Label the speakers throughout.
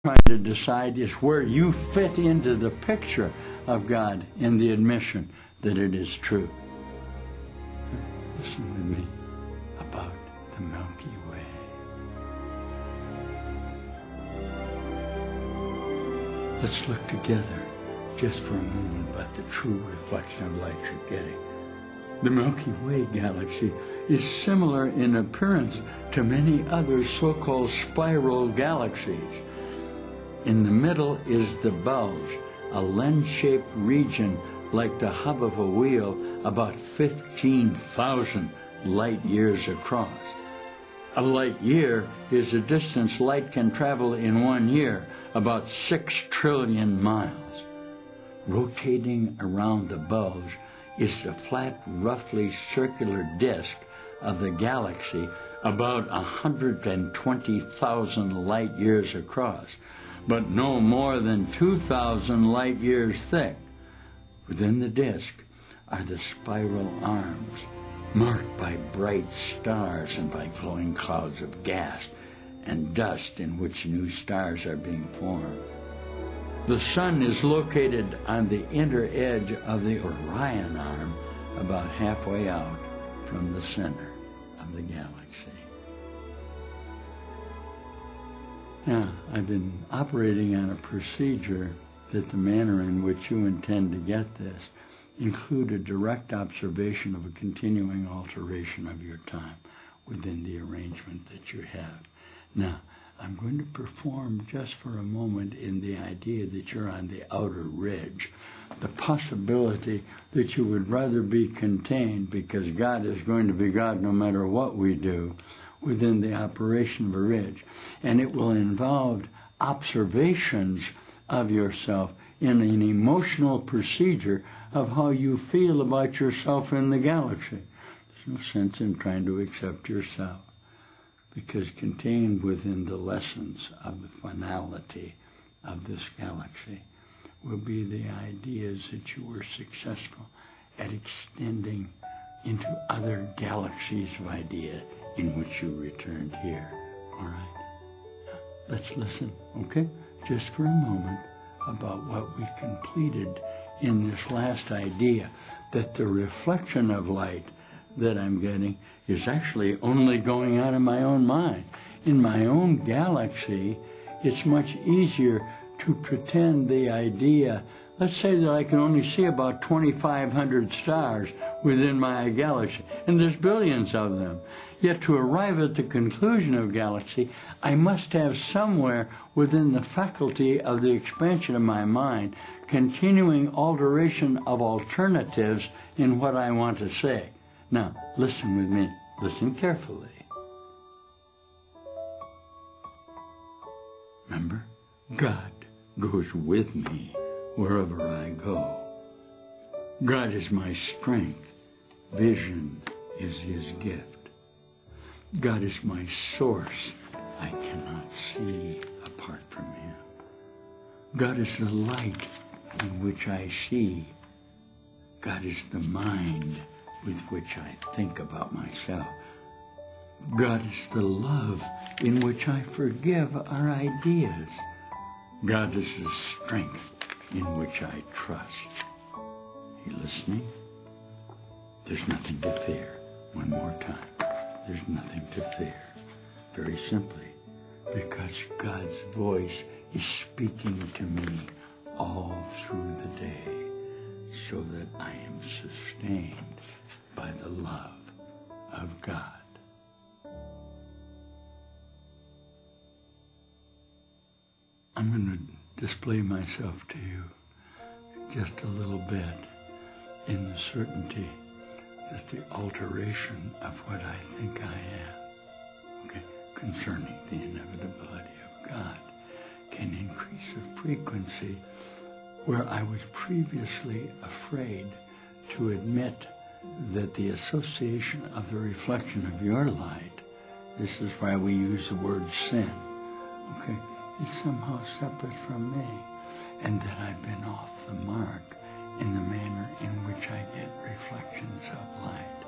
Speaker 1: trying to decide is where you fit into the picture of God in the admission that it is true. Listen with me about the Milky Way. Let's look together just for a moment about the true reflection of light you're getting. The Milky Way galaxy is similar in appearance to many other so-called spiral galaxies. In the middle is the bulge, a lens-shaped region like the hub of a wheel about 15,000 light years across. A light year is the distance light can travel in 1 year, about 6 trillion miles. Rotating around the bulge is the flat, roughly circular disk of the galaxy, about 120,000 light years across, but no more than 2,000 light years thick. Within the disk are the spiral arms, marked by bright stars and by glowing clouds of gas and dust in which new stars are being formed. The sun is located on the inner edge of the Orion arm, about halfway out from the center of the galaxy. Now, I've been operating on a procedure that the manner in which you intend to get this include a direct observation of a continuing alteration of your time within the arrangement that you have. Now, I'm going to perform just for a moment in the idea that you're on the outer ridge, the possibility that you would rather be contained, because God is going to be God no matter what we do, within the operation of a ridge. And it will involve observations of yourself in an emotional procedure of how you feel about yourself in the galaxy. There's no sense in trying to accept yourself, because contained within the lessons of the finality of this galaxy will be the ideas that you were successful at extending into other galaxies of idea in which you returned here. All right? Let's listen, okay? Just for a moment about what we completed in this last idea, that the reflection of light that I'm getting is actually only going out of my own mind. In my own galaxy, it's much easier to pretend the idea. Let's say that I can only see about 2,500 stars within my galaxy, and there's billions of them. Yet to arrive at the conclusion of galaxy, I must have somewhere within the faculty of the expansion of my mind continuing alteration of alternatives in what I want to say. Now, listen with me. Listen carefully. Remember, God goes with me wherever I go. God is my strength. Vision is his gift. God is my source. I cannot see apart from him. God is the light in which I see. God is the mind with which I think about myself. God is the love in which I forgive our ideas. God is the strength in which I trust. You listening? There's nothing to fear. One more time. There's nothing to fear. Very simply, because God's voice is speaking to me all through the day, so that I am sustained by the love of God. I'm going to display myself to you just a little bit in the certainty that the alteration of what I think I am, okay, concerning the inevitability of God, can increase the frequency where I was previously afraid to admit that the association of the reflection of your light, this is why we use the word sin, okay, is somehow separate from me, and that I've been off the mark in the manner in which I get reflections of light.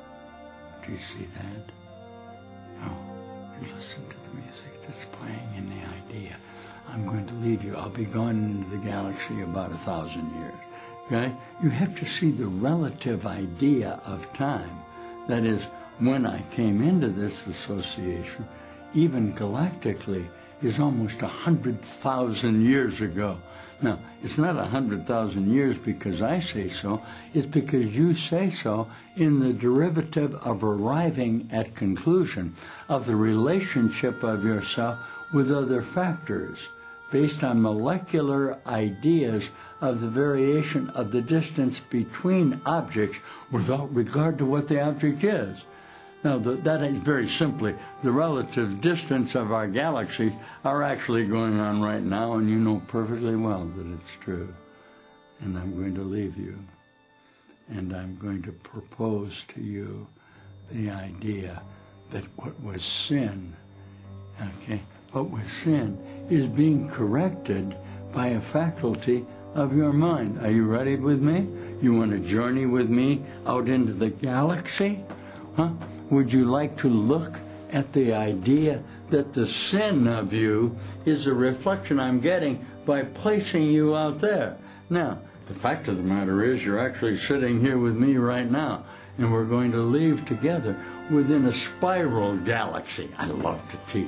Speaker 1: Do you see that? Oh, You listen to the music that's playing in the idea. I'm going to leave you. I'll be gone into the galaxy about 1,000 years. Okay? You have to see the relative idea of time. That is, when I came into this association, even galactically, is almost 100,000 years ago. Now, it's not 100,000 years because I say so. It's because you say so in the derivative of arriving at conclusion of the relationship of yourself with other factors based on molecular ideas of the variation of the distance between objects without regard to what the object is. Now, that is very simply the relative distance of our galaxies are actually going on right now, and you know perfectly well that it's true. And I'm going to leave you, and I'm going to propose to you the idea that what was sin, okay, what was sin is being corrected by a faculty of your mind. Are you ready with me? You want to journey with me out into the galaxy? Huh? Would you like to look at the idea that the sin of you is a reflection I'm getting by placing you out there? Now, the fact of the matter is you're actually sitting here with me right now, and we're going to leave together within a spiral galaxy. I love to teach.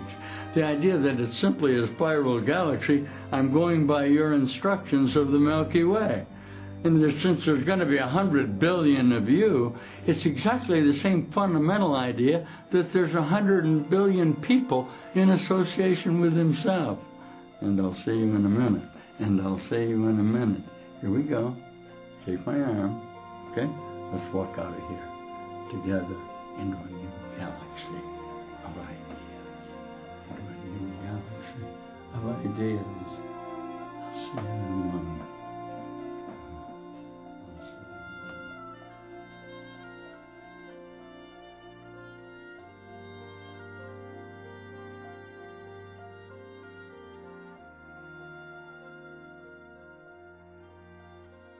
Speaker 1: The idea that it's simply a spiral galaxy, I'm going by your instructions of the Milky Way. And since there's going to be 100 billion of you, it's exactly the same fundamental idea that there's 100 billion people in association with himself. And I'll see you in a minute. And I'll see you in a minute. Here we go. Take my arm. Okay? Let's walk out of here together into a new galaxy of ideas. Into a new galaxy of ideas. I'll see you.